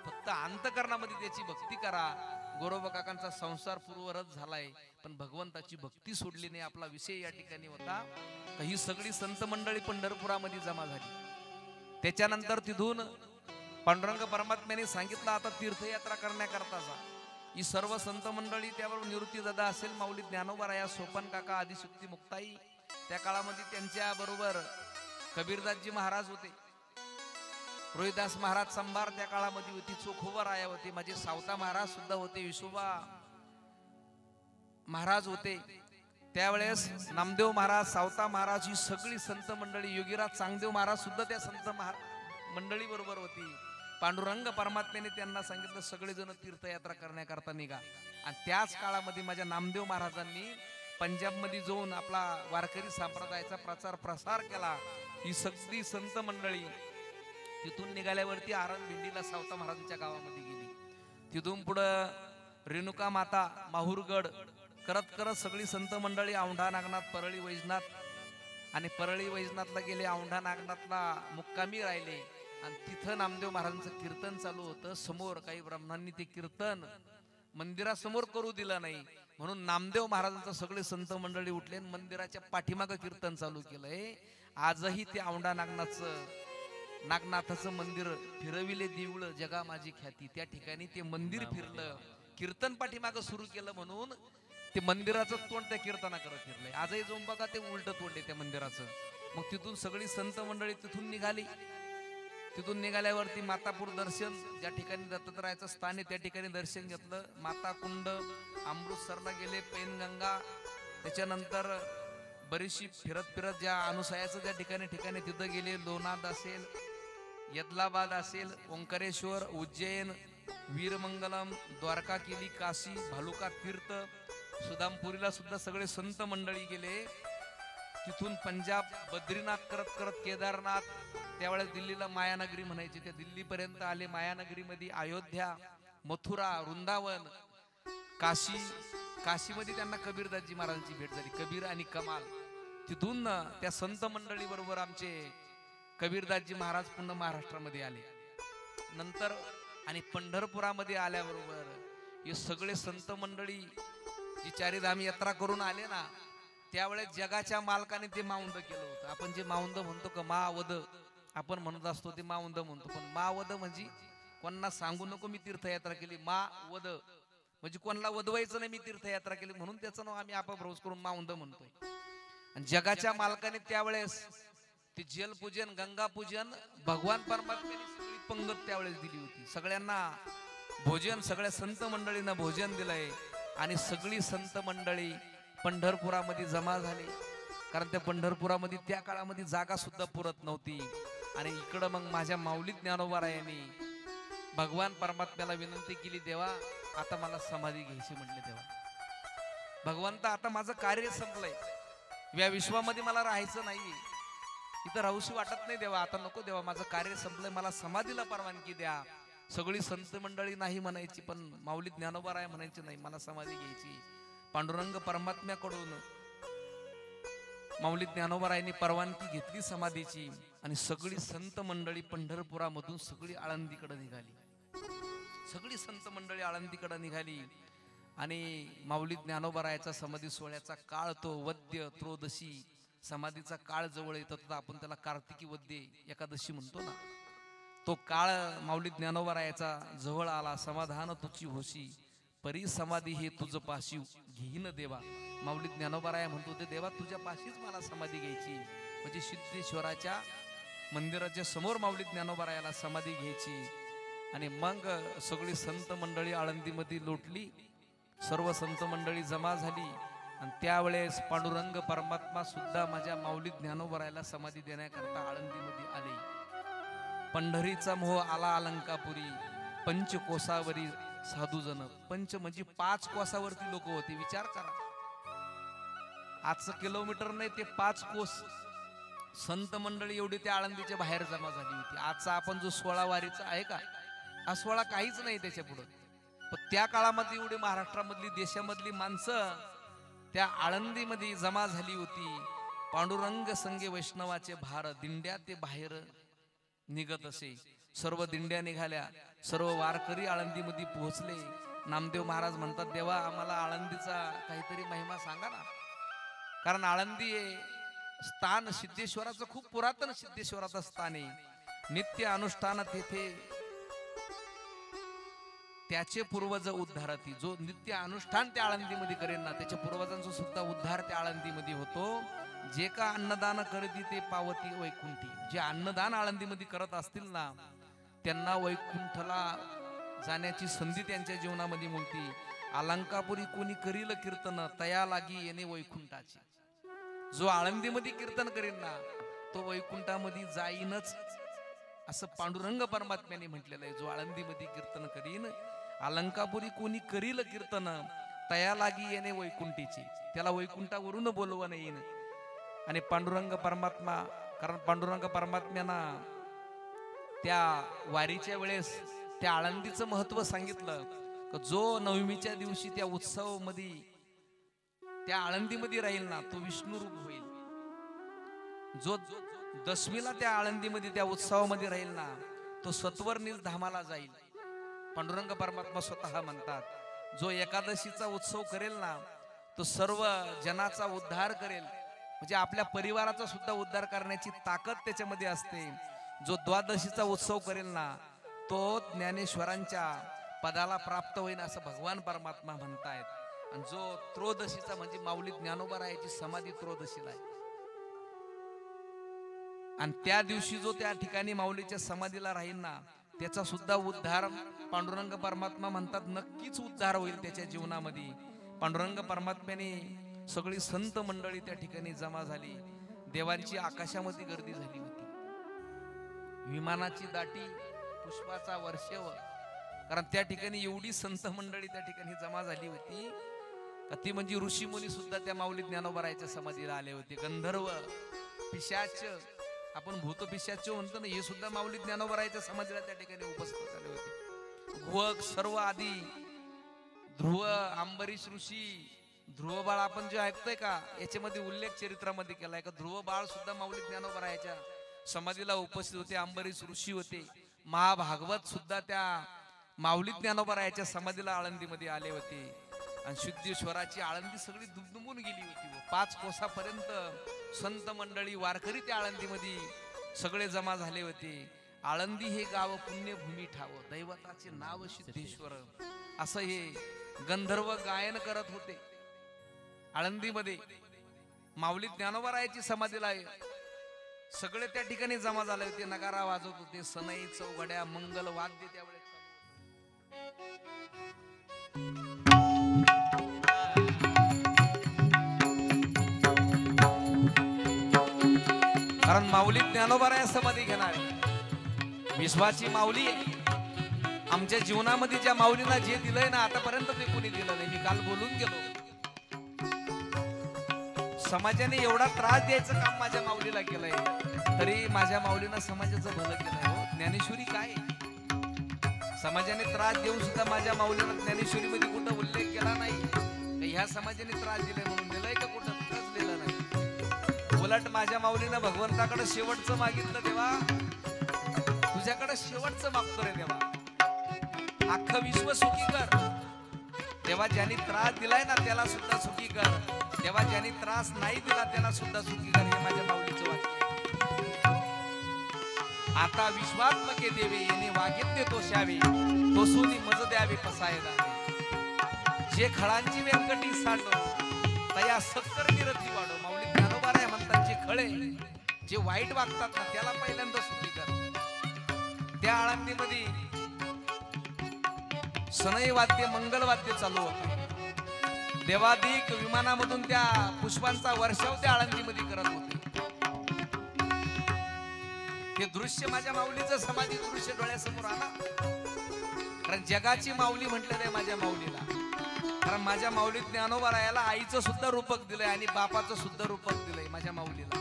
फक्त अंतकरणामध्ये त्याची भक्ती करा. गोरोबा काकांचा संसार पूर्वरच झालाय, पण भगवंताची भक्ती सोडली नाही. आपला विषय या ठिकाणी होता. तर ही सगळी संत मंडळी पंढरपुरामध्ये जमा झाली. त्याच्यानंतर तिथून पांडुरंग परमात्म्याने सांगितलं आता तीर्थयात्रा करण्याकरता जा. ही सर्व संत मंडळी, त्यावर निवृत्ती दादा असेल, माऊली ज्ञानोबराया, सोपन काका, आदिशक्ती मुक्ताई, त्या काळामध्ये त्यांच्या बरोबर कबीरदासजी महाराज होते, रोहिदास महाराज संभार त्या काळामध्ये होती, चोखोबराया होते, माझे सावता महाराज सुद्धा होते, विशोबा महाराज होते. त्यावेळेस नामदेव महाराज, सावता महाराज, ही सगळी संत मंडळी, योगीराज चांगदेव महाराज सुद्धा त्या संत मंडळी बरोबर होती. पांडुरंग परमात्म्याने त्यांना सांगितलं सगळेजण तीर्थयात्रा करण्याकरता निघा. आणि त्याच काळामध्ये माझ्या नामदेव महाराजांनी पंजाबमध्ये जाऊन आपला वारकरी संप्रदायाचा प्रचार प्रसार केला. ही सगळी संत मंडळी तिथून निघाल्यावरती आरण भिंडीला सावता महाराजांच्या गावामध्ये गेली. तिथून पुढं रेणुका माता, माहूरगड करत करत सगळी संत मंडळी औंढा नागनाथ, परळी वैजनाथ आणि परळी वैजनाथला गेले. औंढा नागनाथला मुक्कामी राहिले आणि तिथं नामदेव महाराजांचं कीर्तन चालू होतं. समोर काही ब्राह्मणांनी ते कीर्तन मंदिरासमोर करू दिलं नाही, म्हणून नामदेव महाराजांचं सगळे संत मंडळी उठले आणि मंदिराच्या पाठीमागं कीर्तन चालू केलंय. आजही ते औंढा नागनाथाचं मंदिर फिरविले देऊळ जगा माझी ख्याती, त्या ठिकाणी ते मंदिर फिरलं, कीर्तन पाठीमागं सुरू केलं, म्हणून ते मंदिराचं तोंड त्या कीर्तनाकडे फिरलंय. आजही जाऊन बघा ते उलट तोंड आहे त्या मंदिराचं. मग तिथून सगळी संत मंडळी तिथून निघाली. तिथून निघाल्यावरती मातापूर दर्शन, ज्या ठिकाणी दत्तात्रयाचं स्थान आहे त्या ठिकाणी दर्शन घेतलं. माता कुंड, अमृतसरला गेले, पैनगंगा, त्याच्यानंतर बरीचशी फिरत फिरत ज्या अनुसयाचं ज्या ठिकाणी तिथं गेले. लोणाद असेल, यदलाबाद असेल, ओंकारेश्वर, उज्जैन, वीरमंगलम, द्वारका केली, काशी, भालुका तीर्थ, सुदामपुरीला सुद्धा सगळे संत मंडळी गेले. तिथून पंजाब, बद्रीनाथ करत करत केदारनाथ, त्यावेळेस दिल्लीला मायानगरी म्हणायची, त्या दिल्लीपर्यंत आले. मायानगरीमध्ये अयोध्या, मथुरा, वृंदावन, काशी. काशीमध्ये त्यांना कबीरदासजी महाराजांची भेट झाली, कबीर आणि कमाल. तिथून त्या संत मंडळी बरोबर आमचे कबीरदासजी महाराज पुन्हा महाराष्ट्रामध्ये आले. नंतर आणि पंढरपुरामध्ये आल्याबरोबर हे सगळे संत मंडळी जी चारीधाम यात्रा करून आले ना, त्यावेळेस जगाच्या मालकाने ते माउंद केलं होतं. आपण जे माउंद म्हणतो का, मावद आपण म्हणत असतो, ते माउंद म्हणतो. पण मावद म्हणजे कोणाला सांगू नको मी तीर्थयात्रा केली, मावद म्हणजे कोणाला वदवायचं नाही मी तीर्थयात्रा केली, म्हणून त्याचं नाव आम्ही अपभ्रंश करून माउंद म्हणतोय. आणि जगाच्या मालकाने त्यावेळेस ते जलपूजन, गंगा पूजन, भगवान परमात्म्याने सगळी पंगत त्यावेळेस दिली होती. सगळ्यांना भोजन, सगळ्या संत मंडळींना भोजन दिलंय. आणि सगळी संत मंडळी पंढरपुरामध्ये जमा झाली, कारण त्या पंढरपुरामध्ये त्या काळामध्ये जागा सुद्धा पुरत नव्हती. आणि इकडं मग माझ्या माऊली ज्ञानोबरायांनी भगवान परमात्म्याला विनंती केली, देवा आता मला समाधी घ्यायची. म्हटले देवा भगवंत आता माझं कार्य संपलंय, या विश्वामध्ये मला राहायचं नाही, इथं राहूशी वाटत नाही देवा, आता नको देवा, माझं कार्य संपलंय, मला समाधीला परवानगी द्या. सगळी संत मंडळी नाही म्हणायची, पण माऊली ज्ञानोबराय म्हणायची नाही, मला समाधी घ्यायची. पांडुरंग परमात्म्याकडून माऊली ज्ञानोबरायांनी परवानगी घेतली समाधीची. आणि सगळी संत मंडळी पंढरपुरामधून सगळी आळंदीकडे निघाली. सगळी संत मंडळी आळंदीकडे निघाली. आणि माऊली ज्ञानोबरायाचा समाधी सोहळ्याचा काळ, तो वद्य त्रयोदशी समाधीचा काळ जवळ येत होता. आपण त्याला कार्तिकी वद्य एकादशी म्हणतो ना, तो काळ माऊली ज्ञानोबरायाचा जवळ आला. समाधान तुझी होशी, परी समाधी हे तुझ पाशी घेईन देवा. माऊली ज्ञानोबराया म्हणतो ते देवा तुझ्या पाशीच मला समाधी घ्यायची. म्हणजे सिद्धेश्वराच्या मंदिराच्या समोर माऊली ज्ञानोबरायाला समाधी घ्यायची. आणि मग सगळी संत मंडळी आळंदीमध्ये लोटली, सर्व संत मंडळी जमा झाली. आणि त्यावेळेस पांडुरंग परमात्मा सुद्धा माझ्या माऊली ज्ञानोबरायाला समाधी देण्याकरता आळंदीमध्ये आले. पंढरीचा मोह आला अलंकापुरी, पंचकोसावरी साधू जण. पंच म्हणजे 5 कोसावरती लोक होते. विचार करा, आजचं किलोमीटर नाही ते 5 कोस संत मंडळी एवढी त्या आळंदीच्या बाहेर जमा झाली होती. आजचा आपण जो 16 वारीचा आहे का, हा 16 काहीच नाही त्याच्या पुढं. पण त्या काळामध्ये एवढी महाराष्ट्रामधली देशामधली माणसं त्या आळंदीमध्ये जमा झाली होती. पांडुरंग संगे वैष्णवाचे भार, दिंड्या ते बाहेर निघत असे. सर्व दिंड्या निघाल्या, सर्व वारकरी आळंदीमध्ये पोहोचले. नामदेव महाराज म्हणतात, देवा आम्हाला आळंदीचा काहीतरी महिमा सांगा ना. कारण आळंदी हे स्थान सिद्धेश्वराचं खूप पुरातन सिद्धेश्वराचं स्थान आहे. नित्य अनुष्ठान तेथे त्याचे पूर्वज उद्धारती. जो नित्य अनुष्ठान त्या आळंदीमध्ये करेन ना, त्याच्या पूर्वजांचा सुद्धा उद्धार त्या आळंदीमध्ये होतो. जे का अन्नदान करती ते पावती वैकुंठी. जे अन्नदान आळंदीमध्ये करत असतील ना, त्यांना वैकुंठला जाण्याची संधी त्यांच्या जीवनामध्ये मिळते. अलंकापुरी कोणी करील कीर्तन, तया लागी येणे वैकुंठाची. जो आळंदीमध्ये कीर्तन करेन ना, तो वैकुंठामध्ये जाईनच, असं पांडुरंग परमात्म्याने म्हटलेलं आहे. जो आळंदीमध्ये कीर्तन करीन, अलंकापुरी कोणी करील कीर्तन, तया लागी येणे वैकुंठीची. त्याला वैकुंठावरून बोलवणं येईन. आणि पांडुरंग परमात्मा, कारण पांडुरंग परमात्म्याना त्या वारीच्या वेळेस त्या आळंदीचं महत्व सांगितलं. जो नवमीच्या दिवशी त्या उत्सव मध्ये त्या आळंदीमध्ये राहील ना, तो विष्णू रूप होईल. जो दशमीला त्या आळंदीमध्ये त्या उत्सवामध्ये राहील ना, तो सत्वरनील धामाला जाईल. पांडुरंग परमात्मा स्वतः म्हणतात, जो एकादशीचा उत्सव करेल ना, तो सर्व जनाचा उद्धार करेल. म्हणजे आपल्या परिवाराचा सुद्धा उद्धार करण्याची ताकद त्याच्यामध्ये असते. जो द्वादशीचा उत्सव करेल ना, तो ज्ञानेश्वरांच्या पदाला प्राप्त होईल, असं भगवान परमात्मा म्हणतायत. आणि जो त्रयोदशीचा म्हणजे माऊली ज्ञानोबा रायाची समाधी त्रयोदशीला आहे. आणि त्या दिवशी जो त्या ठिकाणी माऊलीच्या समाधीला राहील ना, त्याचा सुद्धा उद्धार पांडुरंग परमात्मा म्हणतात नक्कीच उद्धार होईल त्याच्या जीवनामध्ये. पांडुरंग परमात्म्याने सगळी संत मंडळी त्या ठिकाणी जमा झाली. देवांची आकाशामध्ये गर्दी झाली होती. विमानाची दाटी, पुष्पाचा वर्षाव, कारण त्या ठिकाणी एवढी संत मंडळी त्या ठिकाणी जमा झाली होती. ती म्हणजे ऋषी मुनी सुद्धा त्या माऊली ज्ञानोबा रायाच्या समाधीला आले होते. गंधर्व, पिशाच, आपण भूत पिशाच म्हणतो ना, हे सुद्धा माऊली ज्ञानोबा रायाच्या समाधीला त्या ठिकाणी उपस्थित झाले होते. घुवक सर्व आदी, ध्रुव, अंबरीश ऋषी, ध्रुव बाळ आपण जे ऐकतोय का, याच्यामध्ये उल्लेख चरित्रामध्ये केलाय का ध्रुव बाळ सुद्धा माऊली ज्ञानोबा रायाच्या समाधीला उपस्थित होते. अंबरीश ऋषी होते. महाभागवत सुद्धा त्या माऊली ज्ञानोबा रायाच्या समाधीला आळंदीमध्ये आले होते. आणि सिद्धेश्वराची आळंदी सगळी दुमदुमून गेली होती. 5 कोसापर्यंत संत मंडळी वारकरी त्या आळंदीमध्ये सगळे जमा झाले होते. आळंदी हे गाव पुण्यभूमी ठाव, दैवताचे नाव सिद्धेश्वर, असं हे गंधर्व गायन करत होते. आळंदीमध्ये माऊली ज्ञानोबा रायाची समाधीला सगळे त्या ठिकाणी जमा झाले होते. नगारा वाजवत होते, सनई चौघड्या, मंगल वाद्य त्यावेळेस. कारण माऊली ज्ञानोबा राया समाधी घेणार, विश्वाची माऊली. आमच्या जीवनामध्ये ज्या माऊलीला जे दिलंय ना, आतापर्यंत ते कोणी दिलं नाही. मी काल बोलून गेलो, समाजाने एवढा त्रास द्यायचं काम माझ्या माऊलीला केलंय, तरी माझ्या माऊलीनं समाजाचं भलं केलंय. हो, ज्ञानेश्वरी काय, समाजाने त्रास देऊन सुद्धा माझ्या माऊलीनं ज्ञानेश्वरीमध्ये कुठं उल्लेख केला नाही. ह्या समाजाने त्रास दिलाय म्हणून दिलाय का, कुठं त्रास दिला नाही. उलट माझ्या माऊलीनं भगवंताकडे शेवटचं मागितलं, देवा तुझ्याकडे शेवटचं मागतो रे देवा, अख्खं विश्व सुखी कर. देवा ज्यांनी त्रास दिलाय ना त्याला सुद्धा सुखी कर. देवा ज्यांनी त्रास नाही दिला त्याला सुद्धा सुखी कर. हे माझ्या माऊलीचं वाक्य. आता विश्वात्मके देवे येणे वागित्य तो श्यावे, तो सोनी मज द्यावे पसाय दावे. जे खळांची व्यंकटी साठो तया सत्तर निरती वाढो. माऊली ज्ञानोबा राया म्हणतात, जे खळे जे वाईट वागतात ना त्याला पहिल्यांदा सुखी कर. त्या आळंदीमध्ये सनई वाद्य, मंगल वाद्य चालू होतं. देवाधिक विमानामधून त्या पुष्पांचा वर्षाव त्या आळंदीमध्ये करत होते. ते दृश्य माझ्या माऊलीचं समाधी दृश्य डोळ्यासमोर आला. कारण जगाची माऊली म्हटलं नाही माझ्या माऊलीला, कारण माझ्या माऊलीत ज्ञानोबा रायाला आईचं सुद्धा रूपक दिलंय आणि बापाचं सुद्धा रूपक दिलंय माझ्या माऊलीला.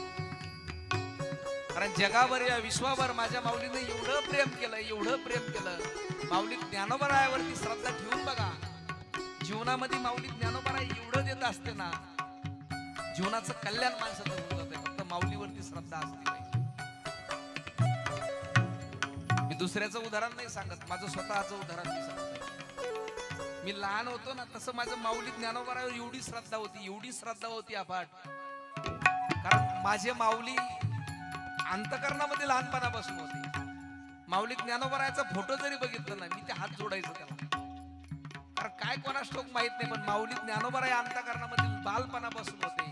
कारण जगावर या विश्वावर माझ्या माऊलीने एवढं प्रेम केलं, एवढं प्रेम केलं. माऊलीत ज्ञानोबा रायावरती श्रद्धा ठेवून बघा. जीवनामध्ये माऊलीत ज्ञानोबा राय एवढं देत असते ना, जीवनाचं कल्याण माणसाचं होत जाते. फक्त माऊलीवरती श्रद्धा असते. मी दुसऱ्याचं उदाहरण नाही सांगत, माझं स्वतःचं उदाहरण मी सांगतो. मी लहान होतो ना, तसं माझं माऊली ज्ञानोबारावर एवढी श्रद्धा होती, एवढी श्रद्धा होती अफाट. कारण माझे माऊली अंतकरणामध्ये लहानपणापासून होते. माऊली ज्ञानोबाराचा फोटो जरी बघितला ना, मी ते हात जोडायचो त्याला. कारण काय कोणास ठाऊक माहित नाही, पण माऊली ज्ञानोबाराय अंतकरणामध्ये बालपणापासून होते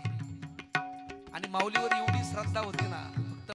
आणि माऊलीवर एवढी श्रद्धा होती ना.